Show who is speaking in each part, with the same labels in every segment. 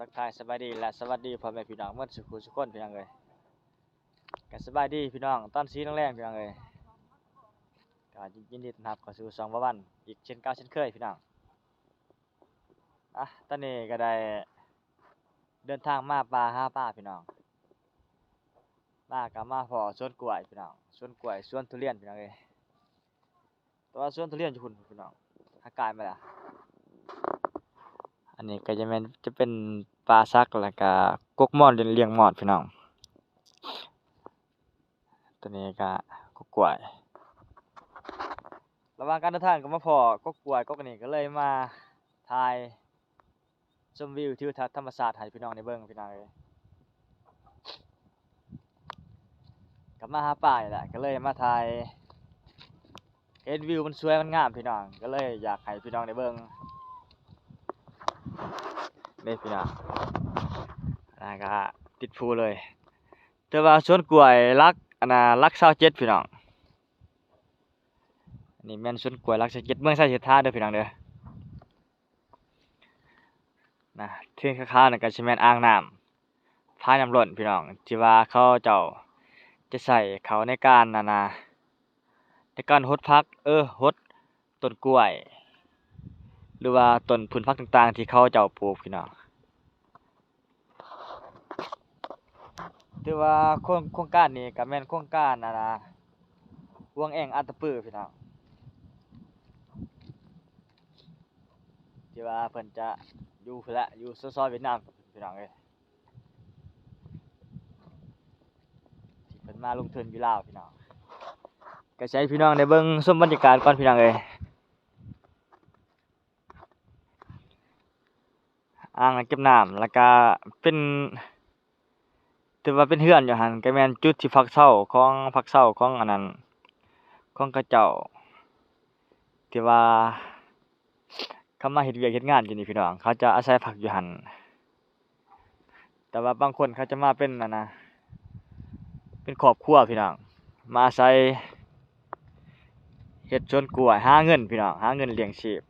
Speaker 1: ทักทายสบายดีและสวัสดีพ่อแม่พี่น้องเมื่อสุขุสุขคนพี่น้องเลยกันสบายดีพี่น้องตอนสีแรงๆพี่น้องเลยก็ยินดีต้อนรับเข้าสู่2วันอีกเช่นเก่าเช่นเคยพี่น้องตอนนี้ก็ได้เดินทางมาป่าหาปลาพี่น้องมากับมาพอสวนกล้วยพี่น้องสวนกล้วยสวนทุเรียนพี่น้องเลยตัวสวนทุเรียนอยู่พุ่นพี่น้องอากาศมาละอันนี้ก็จะเป็นปลาซักแล้วก็กกม่อนเลี้ยงหมอดพี่น้องตัวนี้ก็กกล้วยระหว่างการเดินทางก็มาพอกกล้วยกกนี้ก็เลยมาถ่ายชมวิวทิวทัศน์ธรรมชาติให้พี่น้องได้เบิ่งพี่น้องเลยกลับมาหาป่านี่แหละก็เลยมาถ่ายเห็นวิวมันสวยมันงามพี่น้องก็เลยอยากให้พี่น้องได้เบิ่งนี่พี่น้องแล้วก็ติดภูเลยแต่ว่าสวนกล้วยรักรัก27พี่น้องอันนี้แม่นสวนกล้วยรัก27เมืองไสเสถาเด้อพี่น้องเด้อนะเที่ยงค้าๆนั่นก็สิแม่นอ่างน้ำพายน้ำล้นพี่น้องที่ว่าเขาเจ้าจะใส่เขาในการในการหดพักหดต้นกล้วยหรือว่าต้นพืชผักต่างๆที่เขาเจ้าปลูกพี่น้องถือว่าโครงการนี้ก็แม่นโครงการห่วงแองอัตตปือพี่น้องที่ว่าเพิ่นจะอยู่พุ่นละอยู่ซอยๆเวียดนามพี่น้องเอ้ยที่เพิ่นมาลงทุนอยู่ลาวพี่น้องก็สิให้พี่น้องได้เบิ่งชมบรรยากาศก่อนพี่น้องเอ้ยอ่างเก็บน้ำแล้วก็เป็นถือว่าเป็นเรือนอยู่หั่นก็แม่นจุดที่พักเช้าของอันนั้นของเขาเจ้าที่ว่าเขามาเฮ็ดเวียกเฮ็ดงานอยู่นี่พี่น้องเขาจะอาศัยพักอยู่หั่นแต่ว่าบางคนเขาจะมาเป็นเป็นครอบครัวพี่น้องมาอาศัยเฮ็ดสวนกล้วยหาเงินพี่น้องหาเงินเลี้ยงชีพ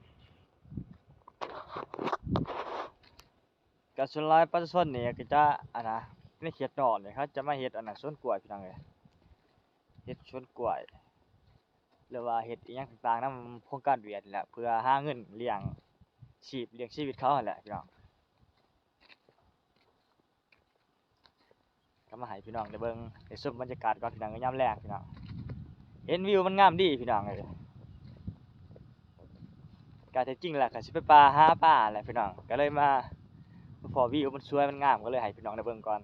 Speaker 1: ก็ส่วนหลายประชาชนนี่ก็จะในเขตนอกนี่เขาจะมาเฮ็ดสวนกล้วยพี่น้องเอ้ยเฮ็ดสวนกล้วยหรือว่าเฮ็ดอิหยังต่างๆนำโครงการเวียดนี่แหละเพื่อหาเงินเลี้ยงชีวิตเขานั่นแหละพี่น้องก็มาให้พี่น้องได้เบิ่งได้ชมบรรยากาศก่อนพี่น้องยามแลงพี่น้องเห็นวิวมันงามดีพี่น้องเอ้ยก็แท้จริงแหละก็สิไปป่าหาปลาแหละพี่น้องก็เลยมาพอวิวมันสวยมันงามก็เลยให้พี่น้องได้เบิ่งก่อน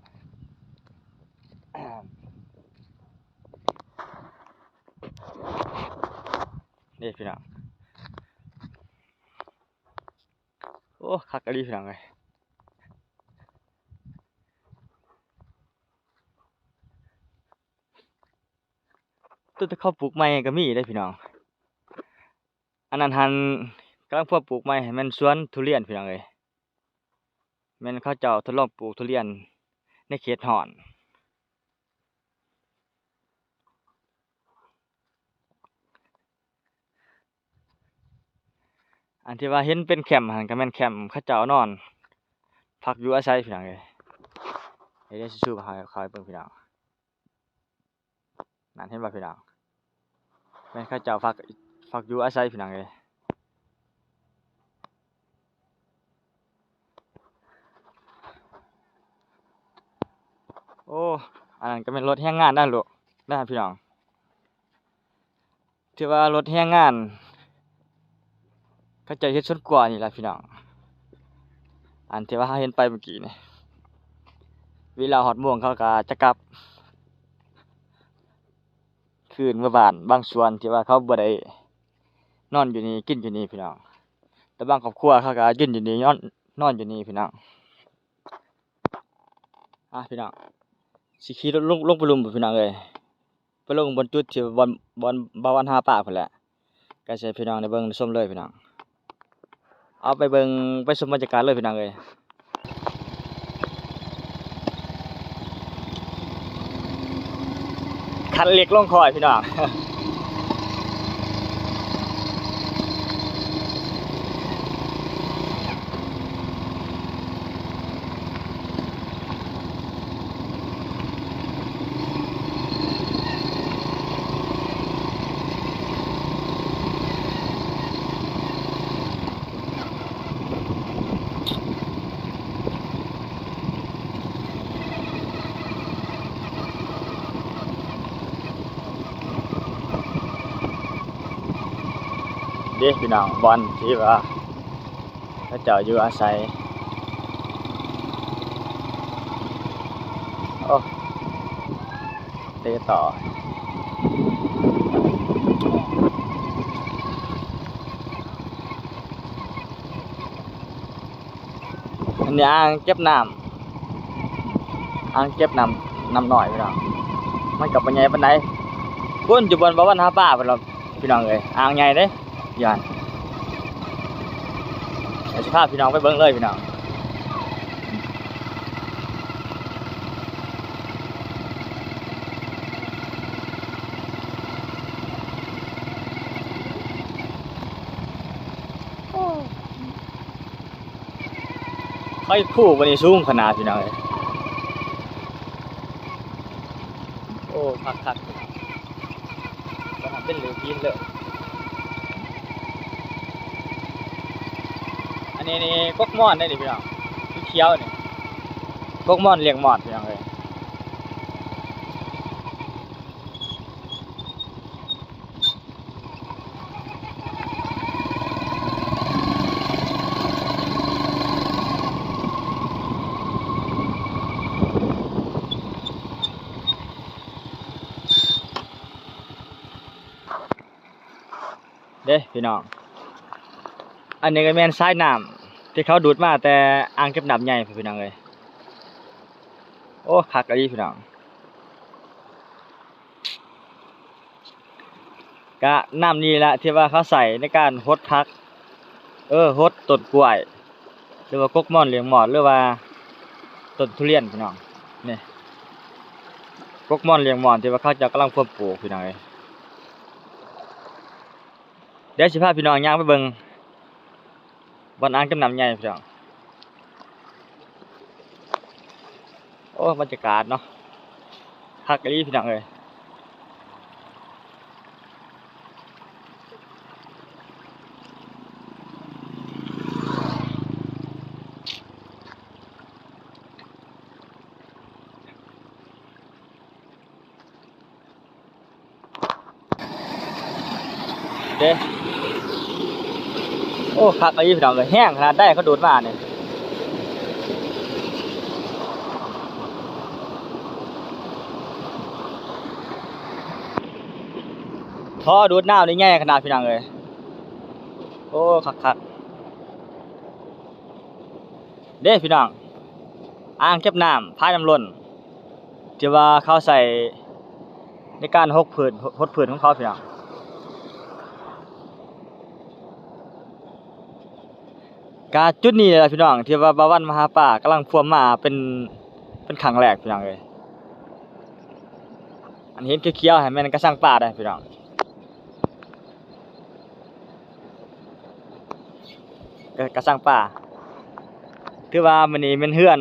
Speaker 1: นี่พี่น้องโอ้คักอีหลีพี่น้องเอ้ยต้นที่เขาปลูกใหม่ก็มีเด้อพี่น้องอันนั้นหันกำลังพวกปลูกใหม่ให้มันสวนทุเรียนพี่น้องเอ้ยแม่นเขาเจ้าทดลองปลูกทุเรียนในเขตร้อนอันที่ว่าเห็นเป็นแคมป์หันก็แม่นแคมป์เขาเจ้านอนพักอยู่อาศัยพี่น้องเอ้ยเดี๋ยวสิสู้เขาให้เบิ่งพี่น้องนั่นเห็นบ่พี่น้องแม่นเขาเจ้าพักอยู่อาศัยพี่น้องเอ้ยโอ้อันนั้นก็เป็นรถแรงงานนั่นลูกนะพี่น้องที่ว่ารถแรงงานเขาเจ้าเฮ็ดสวนกล้วยนี่ล่ะพี่น้องอันที่ว่าเราเห็นไปเมื่อกี้นี่เวลาฮอดโมงเขาก็จะกลับคืนเมื่อบ้านบางส่วนที่ว่าเขาบ่ได้นอนอยู่นี่กินอยู่นี่พี่น้องแต่บางครอบครัวเขาก็ยืนอยู่นี่นอนอยู่นี่พี่น้องพี่น้องสิขี่รถลงไปลุมพี่น้องเอ้ยไปลงบนจุดที่บ่อนหาปลาพุ่นแหละก็สิให้พี่น้องได้เบิ่งได้ชมเลยพี่น้องเอาไปเบิ่งไปชมบรรยากาศเลยพี่น้องเอ้ยคันเล็กลงคอยพี่น้อง เด้พี่น้องบอนที่ว่าเขาเจ้าอยู่อาศัยโอ้เตะต่ออันนี้อ่างเก็บน้ำอ่างเก็บน้ำหน่อยพี่น้องมันกับปัญญาปันไดพุ่นอยู่บนบ่วันหาป้าพี่น้องพี่น้องเลยอ่างใหญ่เด้ย้อนเดี๋ยวสิพาพี่น้องไปเบิ่งเลยพี่น้องไอ้คู่วันนี้สูงขนาดพี่น้องเลยโอ้คักจะทำเป็นเหลือกินเลยอันนี้นี่กกม่อนได้ดิพี่น้องเขียวนี่กกม่อนเลี้ยงหมอดพี่น้องเลยเด้พี่น้องอันนี้ก็แม่นสายน้ำที่เขาดูดมาแต่อ่างเก็บน้ำใหญ่พี่น้องเลยโอ้คักอะดีพี่น้องกะน้ำนี่แหละที่ว่าเขาใส่ในการฮดพักฮดต้นกล้วยหรือว่ากกม่อนเลี้ยงหมอดหรือว่าต้นทุเรียนพี่น้องนี่กกม่อนเลี้ยงหมอดที่ว่าเขาจะกำลังเพิ่มปลูกพี่น้องเลยเดี๋ยวสิพาพี่น้องย่างไปเบิ่งบอนอ่างเก็บน้ำใหญ่พี่น้องโอ้บรรยากาศเนาะคักอะดีพี่น้องเลยเด้โอ้คักอะดีพี่น้องเลยแห้งขนาดได้เขาดูดมาเนี่ยท่อดูดน้ำนี่แง่ขนาดพี่น้องเลยโอ้คักเด้พี่น้องอ่างเก็บน้ำพายน้ำล้นที่ว่าเขาใส่ในการหดผืนของเขาพี่น้องกาจุดนี้แหละพี่น้องที่ว่าบาวันมหาป่ากำลังพวมมาเป็นครั้งแรกพี่น้องเลยอันเห็นเขียวๆให้แม่นกระสังป่าได้พี่น้องกระสังป่าถือว่ามันนี่เป็นเฮือน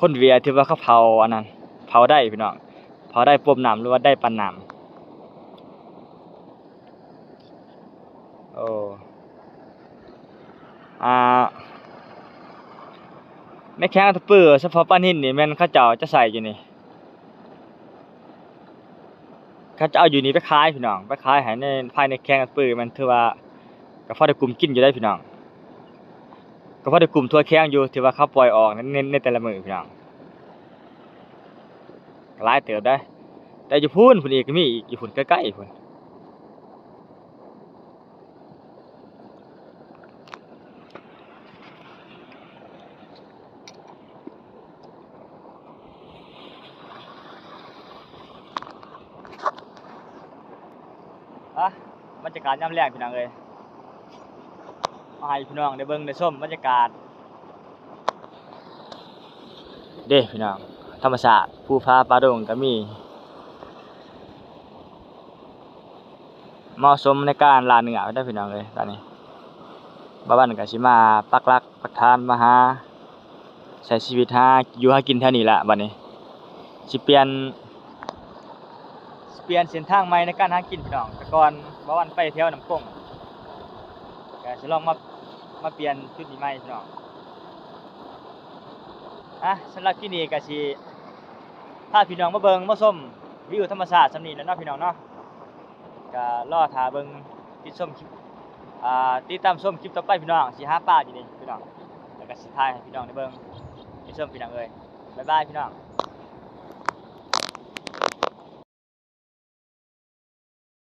Speaker 1: คนเวียที่ว่าเขาเผาอันนั้นเผาได้พี่น้องเผาได้ปมน้ำหรือว่าได้ปันน้ำโอ้ในแข้งตะปือเฉพาะปั้นหินนี่แม่นเขาเจ้าจะใส่อยู่นี่เขาจะเอาอยู่นี่ไปขายพี่น้องไปขายให้ในภายในแข้งตะปือมันถือว่าก็พอได้กลุ่มกินอยู่ได้พี่น้องก็พอได้กลุ่มทั่วแข้งอยู่ที่ว่าเขาปล่อยออกในแต่ละมื้อพี่น้องหลายเติบได้แต่อยู่พุ่นอีกก็มีอีกอยู่พุ่นใกล้ๆพุ่นบรรยากาศยามแลงพี่น้องเอ้ยมาให้พี่น้องได้เบิ่งได้ชมบรรยากาศเด้พี่น้องธรรมชาติภูผาป่าดงก็มีเหมาะสมในการล่าเนื้อได้พี่น้องเอ้ยตอนนี้บ้านก็สิมาปักหลักปักฐานมาหาใช้ชีวิตหาอยู่หากินแถวนี้แหละบัดนี้สิเปลี่ยนเส้นทางใหม่ในการหากินพี่น้องแต่ก่อนบ่วันไปแถวน้ำคงก็สิลองมาเปลี่ยนจุดนี้ใหม่พี่น้องสำหรับที่นี่ก็สิพาพี่น้องมาเบิ่งมาชมวิวธรรมชาติสำนี้แล้วเนาะพี่น้องเนาะก็รอท่าเบิ่ง ติดชมคลิปติดตามชมคลิปต่อไปพี่น้องสิหาปลาอยู่นี่พี่น้องแล้วก็สิถ่ายให้พี่น้องได้เบิ่งไปชมพี่น้องเอ้ยบ๊ายบายพี่น้อง